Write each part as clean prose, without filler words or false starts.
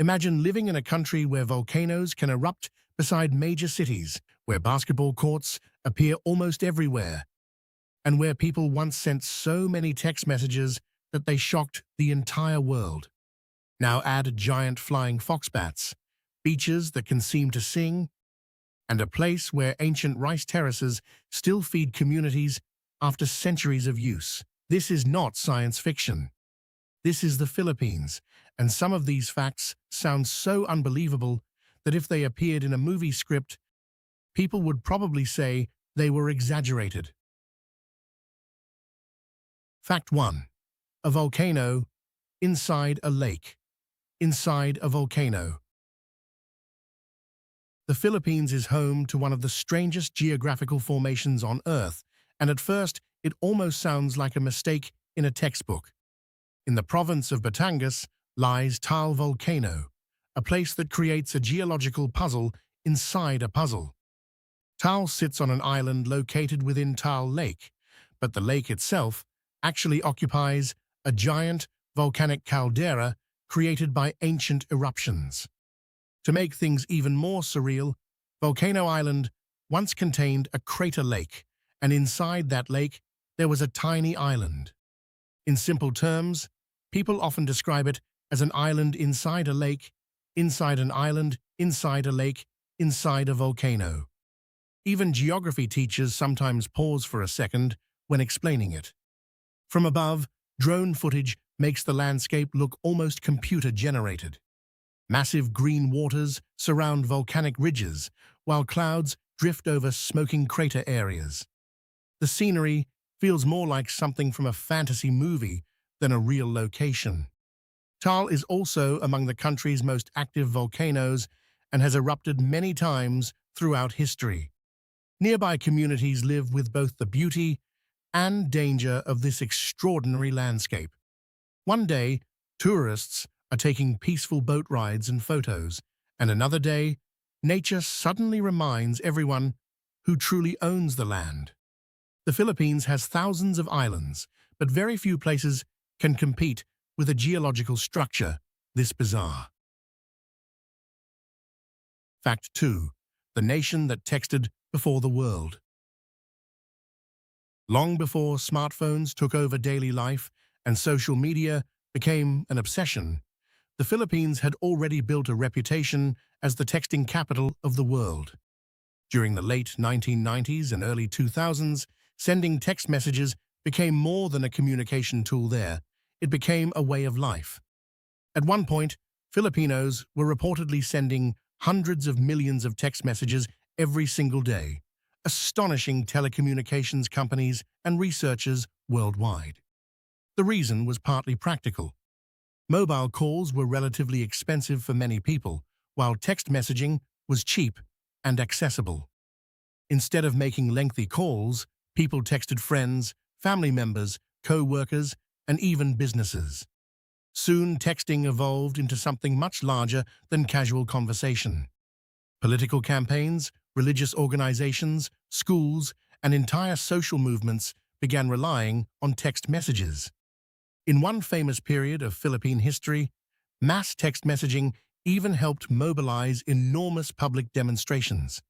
Imagine living in a country where volcanoes can erupt beside major cities, where basketball courts appear almost everywhere, and where people once sent so many text messages that they shocked the entire world. Now add giant flying foxbats, beaches that can seem to sing, and a place where ancient rice terraces still feed communities after centuries of use. This is not science fiction. This is the Philippines, and some of these facts sound so unbelievable that if they appeared in a movie script, people would probably say they were exaggerated. Fact 1. A volcano inside a lake. Inside a volcano. The Philippines is home to one of the strangest geographical formations on Earth, and at first it almost sounds like a mistake in a textbook. In the province of Batangas lies Taal Volcano, a place that creates a geological puzzle inside a puzzle. Taal sits on an island located within Taal Lake, but the lake itself actually occupies a giant volcanic caldera created by ancient eruptions. To make things even more surreal, Volcano Island once contained a crater lake, and inside that lake there was a tiny island. In simple terms, people often describe it as an island inside a lake, inside an island, inside a lake, inside a volcano. Even geography teachers sometimes pause for a second when explaining it. From above, drone footage makes the landscape look almost computer-generated. Massive green waters surround volcanic ridges, while clouds drift over smoking crater areas. The scenery feels more like something from a fantasy movie than a real location. Taal is also among the country's most active volcanoes and has erupted many times throughout history. Nearby communities live with both the beauty and danger of this extraordinary landscape. One day, tourists are taking peaceful boat rides and photos, and another day, nature suddenly reminds everyone who truly owns the land. The Philippines has thousands of islands, but very few places can compete with a geological structure this bizarre. Fact 2. The nation that texted before the world. Long before smartphones took over daily life and social media became an obsession, the Philippines had already built a reputation as the texting capital of the world. During the late 1990s and early 2000s, sending text messages became more than a communication tool there. It became a way of life. At one point, Filipinos were reportedly sending hundreds of millions of text messages every single day, astonishing telecommunications companies and researchers worldwide. The reason was partly practical. Mobile calls were relatively expensive for many people, while text messaging was cheap and accessible. Instead of making lengthy calls, people texted friends, family members, co-workers, and even businesses. Soon, texting evolved into something much larger than casual conversation. Political campaigns, religious organizations, schools, and entire social movements began relying on text messages. In one famous period of Philippine history, mass text messaging even helped mobilize enormous public demonstrations.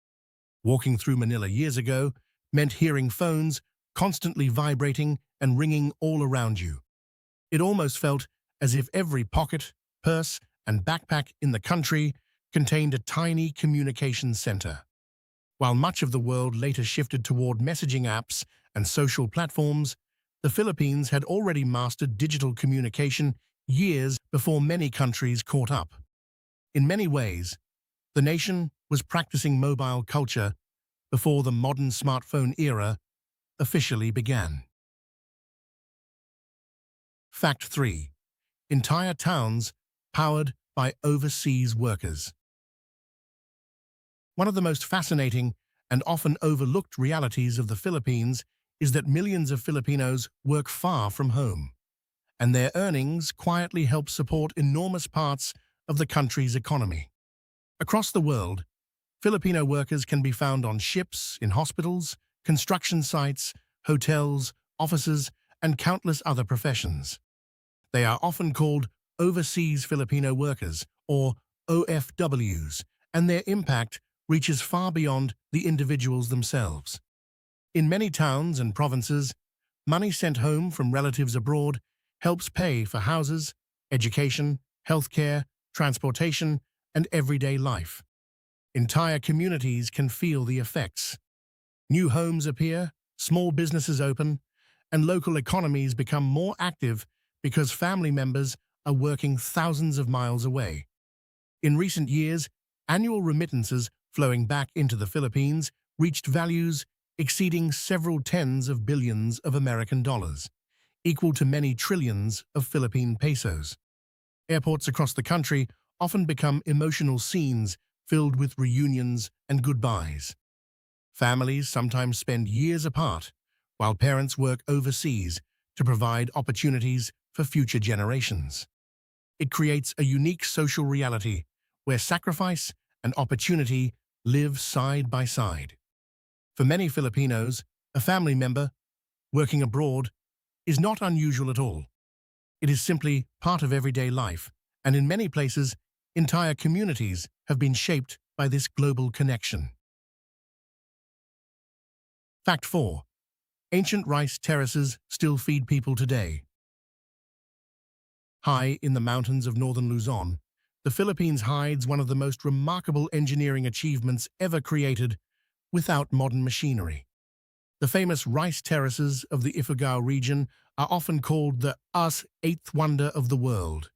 Walking through Manila years ago meant hearing phones constantly vibrating and ringing all around you. It almost felt as if every pocket, purse, and backpack in the country contained a tiny communication center. While much of the world later shifted toward messaging apps and social platforms, the Philippines had already mastered digital communication years before many countries caught up. In many ways, the nation was practicing mobile culture before the modern smartphone era officially began. Fact 3. Entire towns powered by overseas workers. One of the most fascinating and often overlooked realities of the Philippines is that millions of Filipinos work far from home, and their earnings quietly help support enormous parts of the country's economy. Across the world, Filipino workers can be found on ships, in hospitals, construction sites, hotels, offices, and countless other professions. They are often called overseas Filipino workers, or OFWs, and their impact reaches far beyond the individuals themselves. In many towns and provinces, money sent home from relatives abroad helps pay for houses, education, healthcare, transportation, and everyday life. Entire communities can feel the effects. New homes appear, small businesses open, and local economies become more active because family members are working thousands of miles away. In recent years, annual remittances flowing back into the Philippines reached values exceeding several tens of billions of American dollars, equal to many trillions of Philippine pesos. Airports across the country often become emotional scenes filled with reunions and goodbyes. Families sometimes spend years apart, while parents work overseas to provide opportunities for future generations. It creates a unique social reality where sacrifice and opportunity live side by side. For many Filipinos, a family member working abroad is not unusual at all. It is simply part of everyday life, and in many places, entire communities have been shaped by this global connection. Fact 4. Ancient rice terraces still feed people today. High in the mountains of northern Luzon, the Philippines hides one of the most remarkable engineering achievements ever created without modern machinery. The famous rice terraces of the Ifugao region are often called the eighth wonder of the world,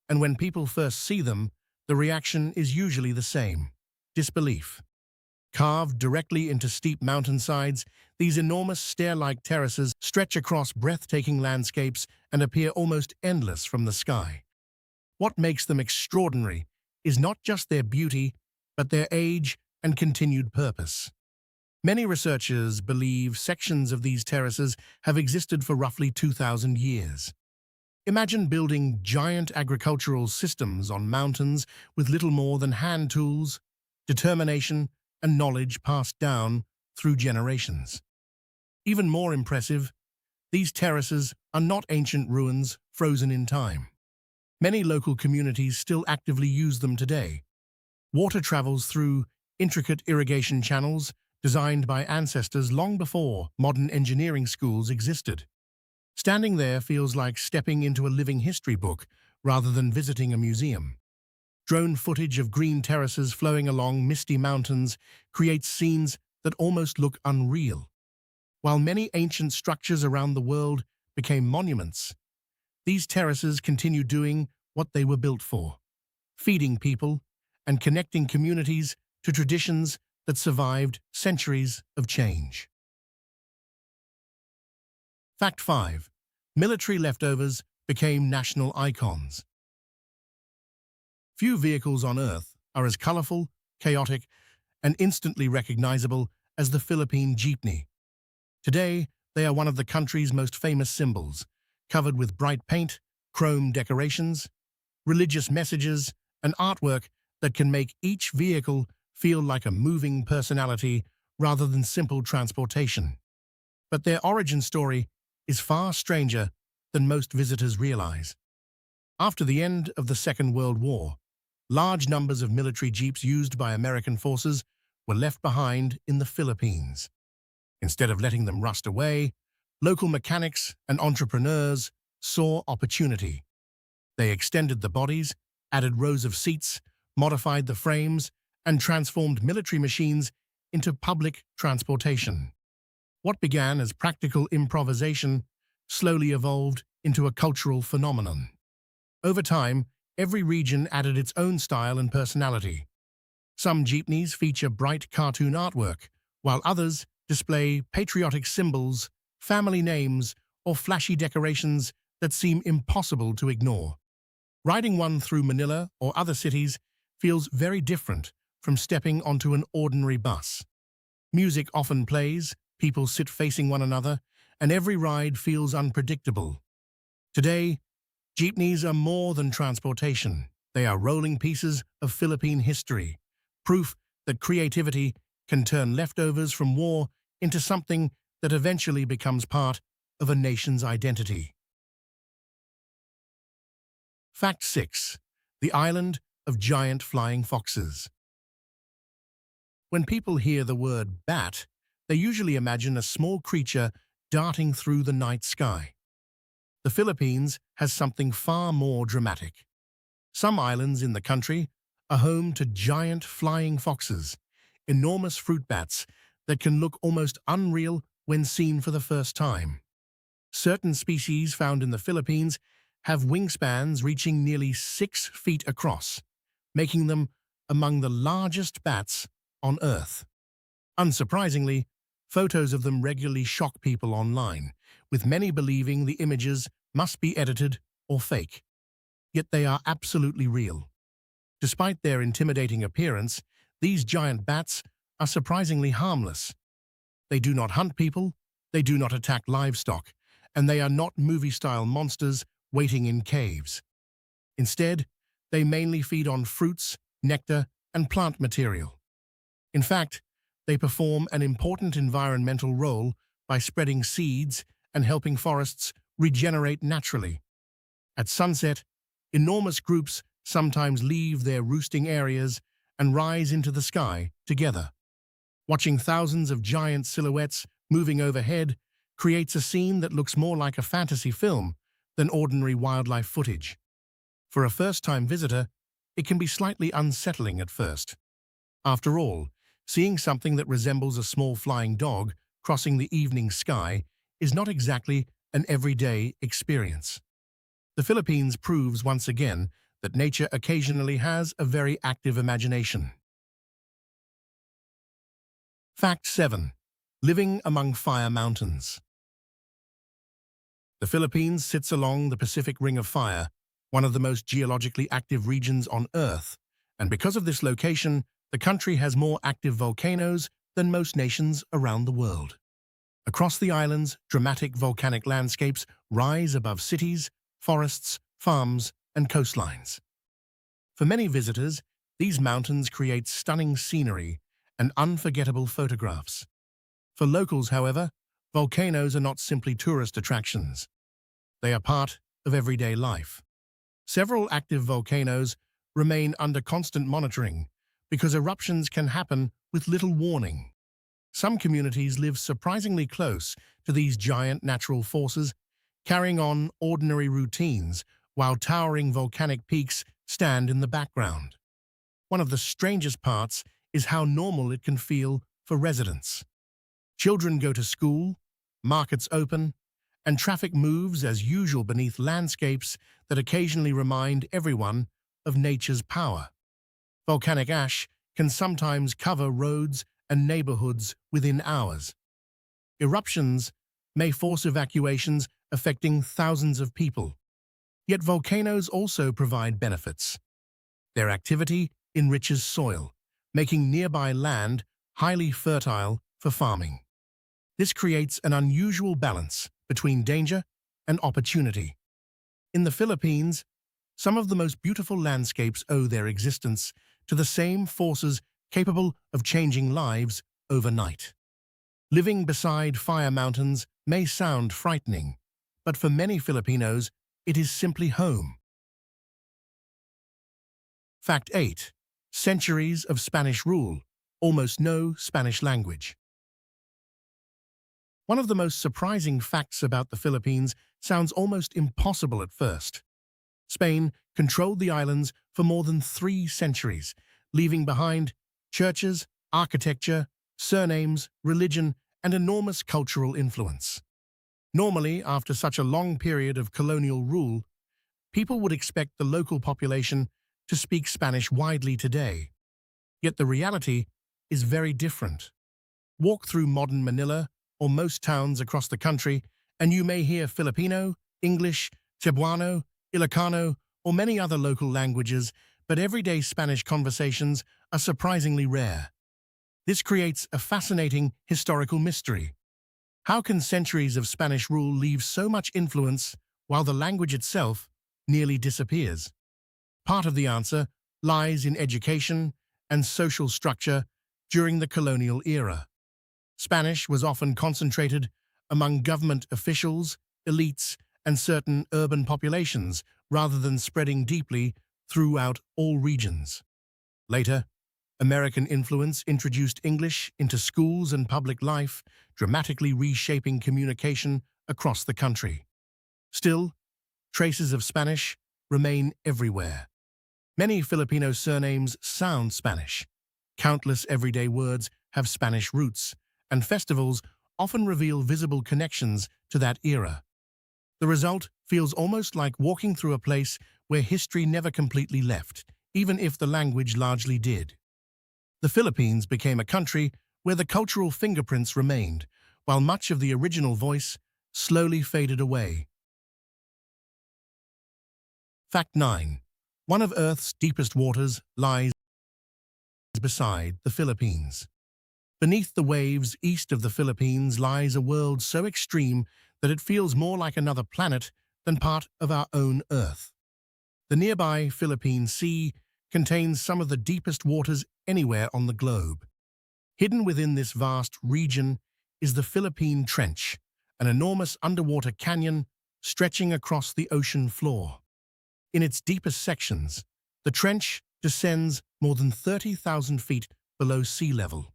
and when people first see them, the reaction is usually the same: disbelief. Carved directly into steep mountainsides, these enormous stair-like terraces stretch across breathtaking landscapes and appear almost endless from the sky. What makes them extraordinary is not just their beauty, but their age and continued purpose. Many researchers believe sections of these terraces have existed for roughly 2,000 years. Imagine building giant agricultural systems on mountains with little more than hand tools, determination, and knowledge passed down through generations. Even more impressive, these terraces are not ancient ruins frozen in time. Many local communities still actively use them today. Water travels through intricate irrigation channels designed by ancestors long before modern engineering schools existed. Standing there feels like stepping into a living history book rather than visiting a museum. Drone footage of green terraces flowing along misty mountains creates scenes that almost look unreal. While many ancient structures around the world became monuments, these terraces continue doing what they were built for: feeding people and connecting communities to traditions that survived centuries of change. Fact 5. Military leftovers became national icons. Few vehicles on Earth are as colorful, chaotic, and instantly recognizable as the Philippine jeepney. Today, they are one of the country's most famous symbols, covered with bright paint, chrome decorations, religious messages, and artwork that can make each vehicle feel like a moving personality rather than simple transportation. But their origin story is far stranger than most visitors realize. After the end of the Second World War, large numbers of military jeeps used by American forces were left behind in the Philippines. Instead of letting them rust away, local mechanics and entrepreneurs saw opportunity. They extended the bodies, added rows of seats, modified the frames, and transformed military machines into public transportation. What began as practical improvisation slowly evolved into a cultural phenomenon. Over time, every region added its own style and personality. Some jeepneys feature bright cartoon artwork, while others display patriotic symbols, family names, or flashy decorations that seem impossible to ignore. Riding one through Manila or other cities feels very different from stepping onto an ordinary bus. Music often plays, people sit facing one another, and every ride feels unpredictable. Today, jeepneys are more than transportation. They are rolling pieces of Philippine history, proof that creativity can turn leftovers from war into something that eventually becomes part of a nation's identity. Fact 6. The island of giant flying foxes. When people hear the word bat, they usually imagine a small creature darting through the night sky. The Philippines has something far more dramatic. Some islands in the country are home to giant flying foxes, enormous fruit bats that can look almost unreal when seen for the first time. Certain species found in the Philippines have wingspans reaching nearly 6 feet across, making them among the largest bats on Earth. Unsurprisingly, photos of them regularly shock people online, with many believing the images must be edited or fake. Yet they are absolutely real. Despite their intimidating appearance, these giant bats are surprisingly harmless. They do not hunt people, they do not attack livestock, and they are not movie-style monsters waiting in caves. Instead, they mainly feed on fruits, nectar, and plant material. In fact, they perform an important environmental role by spreading seeds and helping forests regenerate naturally. At sunset, enormous groups sometimes leave their roosting areas and rise into the sky together. Watching thousands of giant silhouettes moving overhead creates a scene that looks more like a fantasy film than ordinary wildlife footage. For a first-time visitor, it can be slightly unsettling at first. After all, seeing something that resembles a small flying dog crossing the evening sky is not exactly an everyday experience. The Philippines proves once again that nature occasionally has a very active imagination. Fact 7. Living among fire mountains. The Philippines sits along the Pacific Ring of Fire, one of the most geologically active regions on Earth, and because of this location, the country has more active volcanoes than most nations around the world. Across the islands, dramatic volcanic landscapes rise above cities, forests, farms, and coastlines. For many visitors, these mountains create stunning scenery and unforgettable photographs. For locals, however, volcanoes are not simply tourist attractions. They are part of everyday life. Several active volcanoes remain under constant monitoring because eruptions can happen with little warning. Some communities live surprisingly close to these giant natural forces, carrying on ordinary routines while towering volcanic peaks stand in the background. One of the strangest parts is how normal it can feel for residents. Children go to school, markets open, and traffic moves as usual beneath landscapes that occasionally remind everyone of nature's power. Volcanic ash can sometimes cover roads and neighborhoods within hours. Eruptions may force evacuations affecting thousands of people. Yet volcanoes also provide benefits. Their activity enriches soil, making nearby land highly fertile for farming. This creates an unusual balance between danger and opportunity. In the Philippines, some of the most beautiful landscapes owe their existence to the same forces capable of changing lives overnight. Living beside fire mountains may sound frightening, but for many Filipinos, it is simply home. Fact 8. Centuries of Spanish rule, almost no Spanish language. One of the most surprising facts about the Philippines sounds almost impossible at first. Spain controlled the islands for more than 3 centuries, leaving behind churches, architecture, surnames, religion, and enormous cultural influence. Normally, after such a long period of colonial rule, people would expect the local population to speak Spanish widely today. Yet the reality is very different. Walk through modern Manila or most towns across the country, and you may hear Filipino, English, Cebuano, Ilocano, or many other local languages, but everyday Spanish conversations are surprisingly rare. This creates a fascinating historical mystery. How can centuries of Spanish rule leave so much influence while the language itself nearly disappears? Part of the answer lies in education and social structure during the colonial era. Spanish was often concentrated among government officials, elites, and certain urban populations rather than spreading deeply throughout all regions. Later, American influence introduced English into schools and public life, dramatically reshaping communication across the country. Still, traces of Spanish remain everywhere. Many Filipino surnames sound Spanish. Countless everyday words have Spanish roots, and festivals often reveal visible connections to that era. The result feels almost like walking through a place where history never completely left, even if the language largely did. The Philippines became a country where the cultural fingerprints remained, while much of the original voice slowly faded away. Fact 9. One of Earth's deepest waters lies beside the Philippines. Beneath the waves east of the Philippines lies a world so extreme that it feels more like another planet than part of our own Earth. The nearby Philippine Sea contains some of the deepest waters anywhere on the globe. Hidden within this vast region is the Philippine Trench, an enormous underwater canyon stretching across the ocean floor. In its deepest sections, the trench descends more than 30,000 feet below sea level.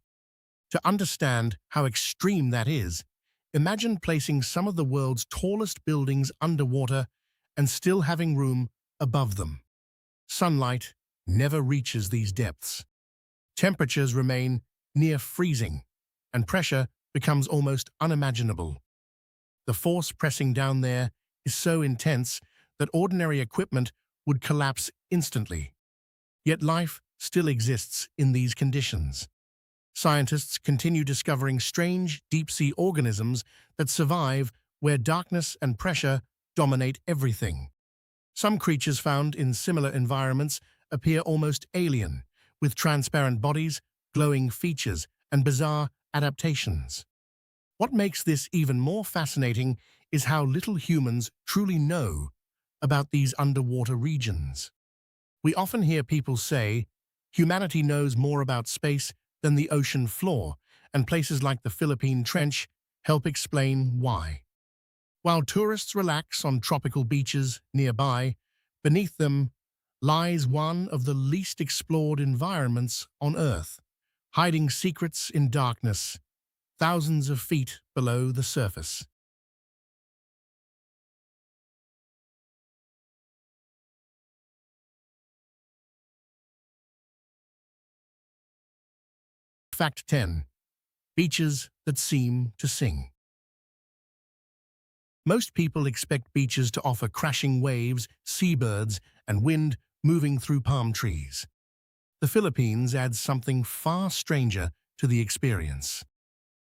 To understand how extreme that is, imagine placing some of the world's tallest buildings underwater and still having room above them. Sunlight never reaches these depths. Temperatures remain near freezing, and pressure becomes almost unimaginable. The force pressing down there is so intense that ordinary equipment would collapse instantly. Yet life still exists in these conditions. Scientists continue discovering strange deep-sea organisms that survive where darkness and pressure dominate everything. Some creatures found in similar environments appear almost alien, with transparent bodies, glowing features, and bizarre adaptations. What makes this even more fascinating is how little humans truly know about these underwater regions. We often hear people say, humanity knows more about space than the ocean floor, and places like the Philippine Trench help explain why. While tourists relax on tropical beaches nearby, beneath them lies one of the least explored environments on Earth, hiding secrets in darkness, thousands of feet below the surface. Fact 10. Beaches that seem to sing. Most people expect beaches to offer crashing waves, seabirds, and wind moving through palm trees. The Philippines adds something far stranger to the experience.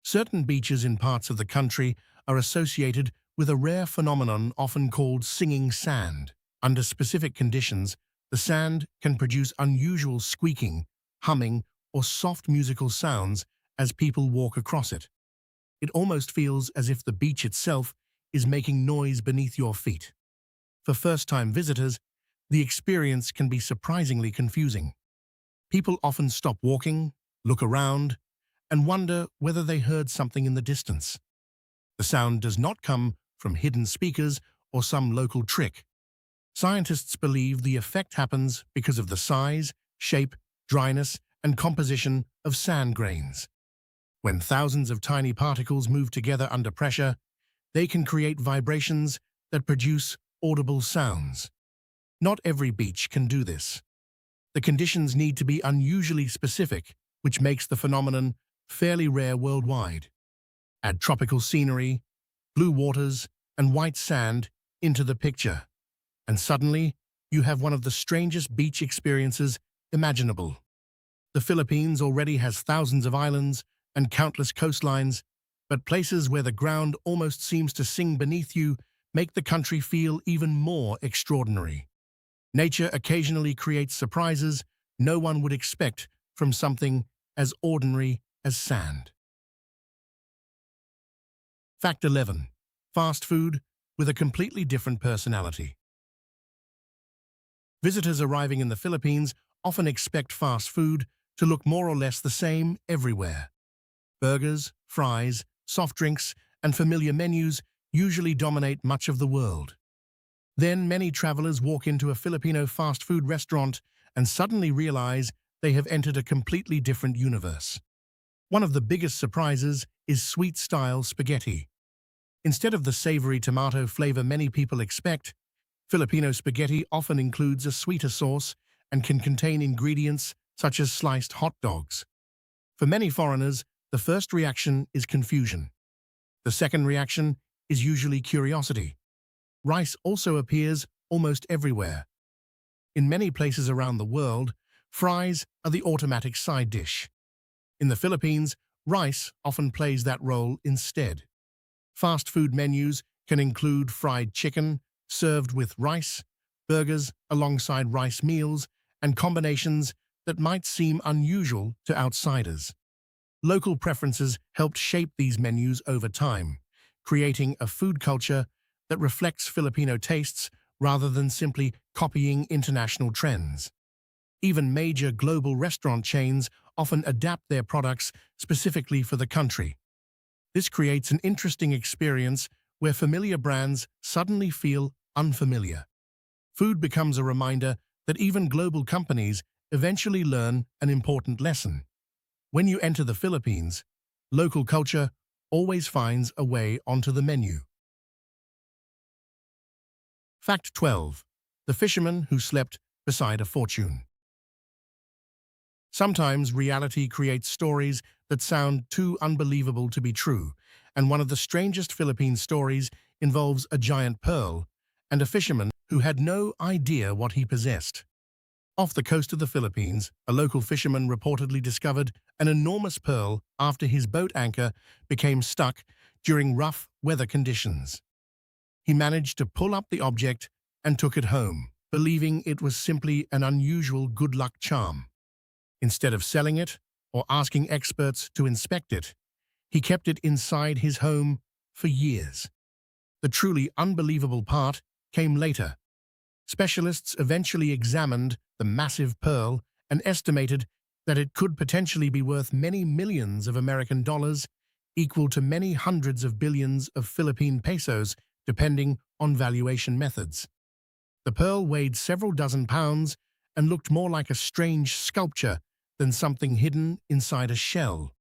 Certain beaches in parts of the country are associated with a rare phenomenon often called singing sand. Under specific conditions, the sand can produce unusual squeaking, humming, or soft musical sounds as people walk across it. It almost feels as if the beach itself is making noise beneath your feet. For first-time visitors, the experience can be surprisingly confusing. People often stop walking, look around, and wonder whether they heard something in the distance. The sound does not come from hidden speakers or some local trick. Scientists believe the effect happens because of the size, shape, dryness, and composition of sand grains. When thousands of tiny particles move together under pressure, they can create vibrations that produce audible sounds. Not every beach can do this. The conditions need to be unusually specific, which makes the phenomenon fairly rare worldwide. Add tropical scenery, blue waters, and white sand into the picture, and suddenly you have one of the strangest beach experiences imaginable. The Philippines already has thousands of islands and countless coastlines, but places where the ground almost seems to sing beneath you make the country feel even more extraordinary. Nature occasionally creates surprises no one would expect from something as ordinary as sand. Fact 11. Fast food with a completely different personality. Visitors arriving in the Philippines often expect fast food to look more or less the same everywhere. Burgers, fries, soft drinks, and familiar menus usually dominate much of the world. Then many travelers walk into a Filipino fast food restaurant and suddenly realize they have entered a completely different universe. One of the biggest surprises is sweet-style spaghetti. Instead of the savory tomato flavor many people expect, Filipino spaghetti often includes a sweeter sauce and can contain ingredients such as sliced hot dogs. For many foreigners, the first reaction is confusion. The second reaction is usually curiosity. Rice also appears almost everywhere. In many places around the world, fries are the automatic side dish. In the Philippines, rice often plays that role instead. Fast food menus can include fried chicken, served with rice, burgers alongside rice meals, and combinations that might seem unusual to outsiders. Local preferences helped shape these menus over time, creating a food culture that reflects Filipino tastes rather than simply copying international trends. Even major global restaurant chains often adapt their products specifically for the country. This creates an interesting experience where familiar brands suddenly feel unfamiliar. Food becomes a reminder that even global companies eventually learn an important lesson. When you enter the Philippines, local culture always finds a way onto the menu. Fact 12. The fisherman who slept beside a fortune. Sometimes reality creates stories that sound too unbelievable to be true, and one of the strangest Philippine stories involves a giant pearl and a fisherman who had no idea what he possessed. Off the coast of the Philippines, a local fisherman reportedly discovered an enormous pearl after his boat anchor became stuck during rough weather conditions. He managed to pull up the object and took it home, believing it was simply an unusual good luck charm. Instead of selling it or asking experts to inspect it, he kept it inside his home for years. The truly unbelievable part came later. Specialists eventually examined the massive pearl and estimated that it could potentially be worth many millions of American dollars, equal to many hundreds of billions of Philippine pesos, depending on valuation methods. The pearl weighed several dozen pounds and looked more like a strange sculpture than something hidden inside a shell.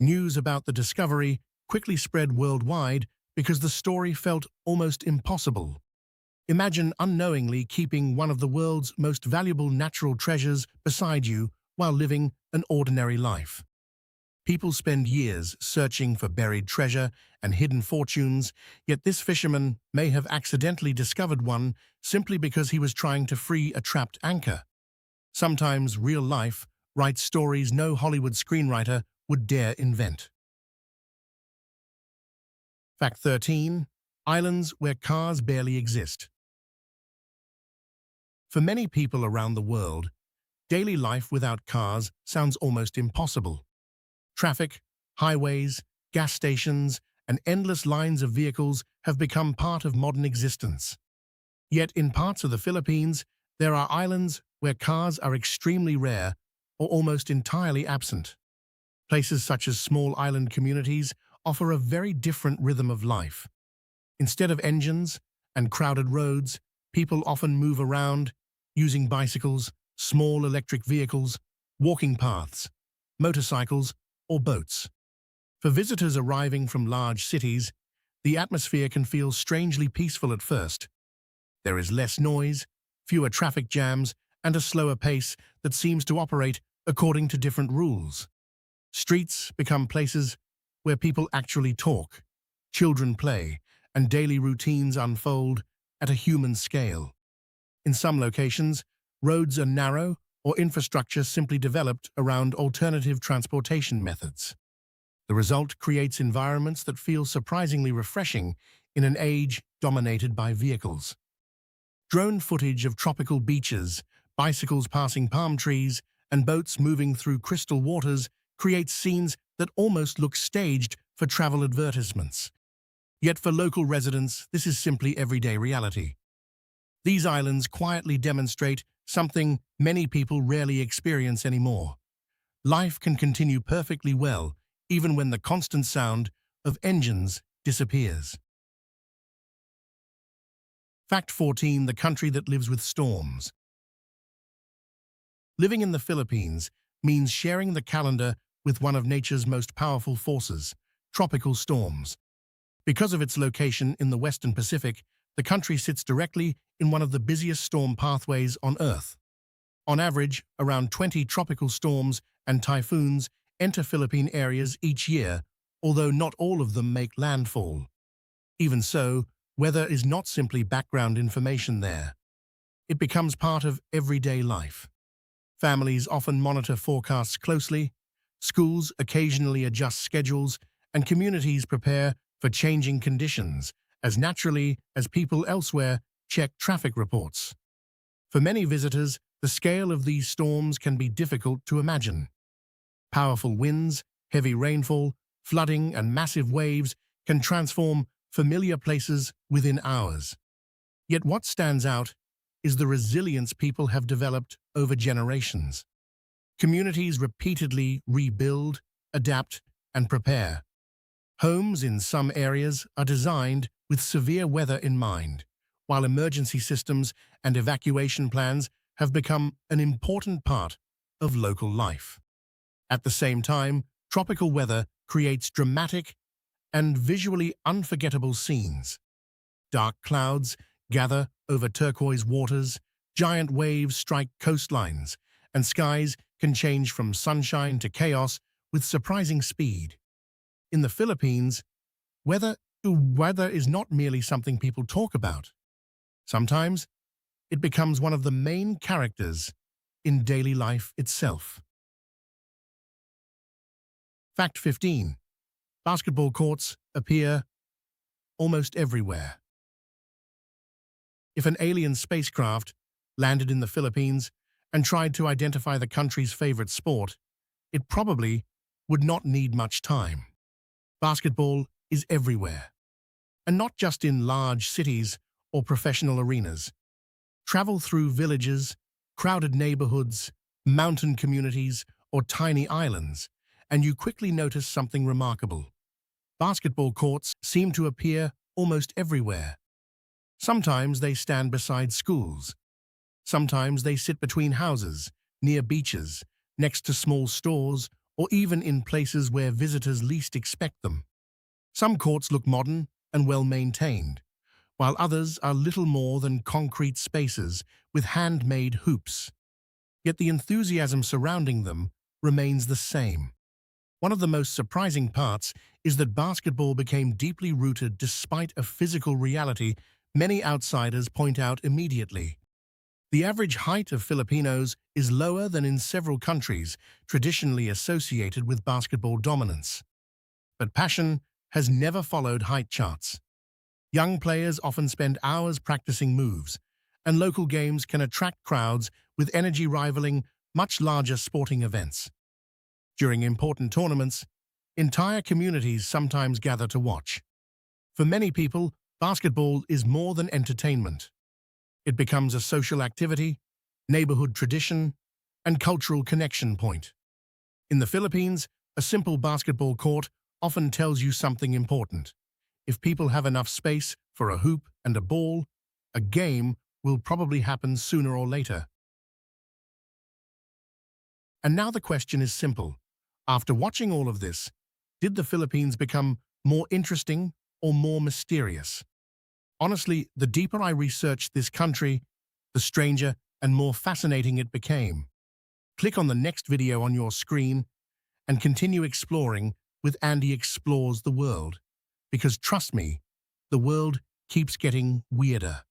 News about the discovery quickly spread worldwide because the story felt almost impossible. Imagine unknowingly keeping one of the world's most valuable natural treasures beside you while living an ordinary life. People spend years searching for buried treasure and hidden fortunes, yet this fisherman may have accidentally discovered one simply because he was trying to free a trapped anchor. Sometimes real life writes stories no Hollywood screenwriter would dare invent. Fact 13. Islands where cars barely exist. For many people around the world, daily life without cars sounds almost impossible. Traffic, highways, gas stations, and endless lines of vehicles have become part of modern existence. Yet in parts of the Philippines, there are islands where cars are extremely rare or almost entirely absent. Places such as small island communities offer a very different rhythm of life. Instead of engines and crowded roads, people often move around using bicycles, small electric vehicles, walking paths, motorcycles, or boats. For visitors arriving from large cities, the atmosphere can feel strangely peaceful at first. There is less noise, fewer traffic jams, and a slower pace that seems to operate according to different rules. Streets become places where people actually talk, children play, and daily routines unfold at a human scale. In some locations, roads are narrow or infrastructure simply developed around alternative transportation methods. The result creates environments that feel surprisingly refreshing in an age dominated by vehicles. Drone footage of tropical beaches, bicycles passing palm trees, and boats moving through crystal waters creates scenes that almost look staged for travel advertisements. Yet for local residents, this is simply everyday reality. These islands quietly demonstrate something many people rarely experience anymore. Life can continue perfectly well, even when the constant sound of engines disappears. Fact 14, the country that lives with storms. Living in the Philippines means sharing the calendar with one of nature's most powerful forces, tropical storms. Because of its location in the Western Pacific, the country sits directly in one of the busiest storm pathways on Earth. On average, around 20 tropical storms and typhoons enter Philippine areas each year, although not all of them make landfall. Even so, weather is not simply background information there. It becomes part of everyday life. Families often monitor forecasts closely, schools occasionally adjust schedules, and communities prepare for changing conditions as naturally as people elsewhere check traffic reports. For many visitors, the scale of these storms can be difficult to imagine. Powerful winds, heavy rainfall, flooding, and massive waves can transform familiar places within hours. Yet what stands out is the resilience people have developed over generations. Communities repeatedly rebuild, adapt, and prepare. Homes in some areas are designed with severe weather in mind, while emergency systems and evacuation plans have become an important part of local life. At the same time, tropical weather creates dramatic and visually unforgettable scenes. Dark clouds gather over turquoise waters, giant waves strike coastlines, and skies can change from sunshine to chaos with surprising speed. In the Philippines, weather is not merely something people talk about. Sometimes, it becomes one of the main characters in daily life itself. Fact 15. Basketball courts appear almost everywhere. If an alien spacecraft landed in the Philippines and tried to identify the country's favorite sport, it probably would not need much time. Basketball is everywhere, and not just in large cities or professional arenas. Travel through villages, crowded neighborhoods, mountain communities, or tiny islands, and you quickly notice something remarkable. Basketball courts seem to appear almost everywhere. Sometimes they stand beside schools. Sometimes they sit between houses, near beaches, next to small stores, or even in places where visitors least expect them. Some courts look modern and well-maintained, while others are little more than concrete spaces with handmade hoops. Yet the enthusiasm surrounding them remains the same. One of the most surprising parts is that basketball became deeply rooted despite a physical reality many outsiders point out immediately. The average height of Filipinos is lower than in several countries traditionally associated with basketball dominance. But passion has never followed height charts. Young players often spend hours practicing moves, and local games can attract crowds with energy rivaling much larger sporting events. During important tournaments, entire communities sometimes gather to watch. For many people, basketball is more than entertainment. It becomes a social activity, neighborhood tradition, and cultural connection point. In the Philippines, a simple basketball court often tells you something important. If people have enough space for a hoop and a ball, a game will probably happen sooner or later. And now the question is simple. After watching all of this, did the Philippines become more interesting or more mysterious? Honestly, the deeper I researched this country, the stranger and more fascinating it became. Click on the next video on your screen and continue exploring with Andy Explores the World. Because trust me, the world keeps getting weirder.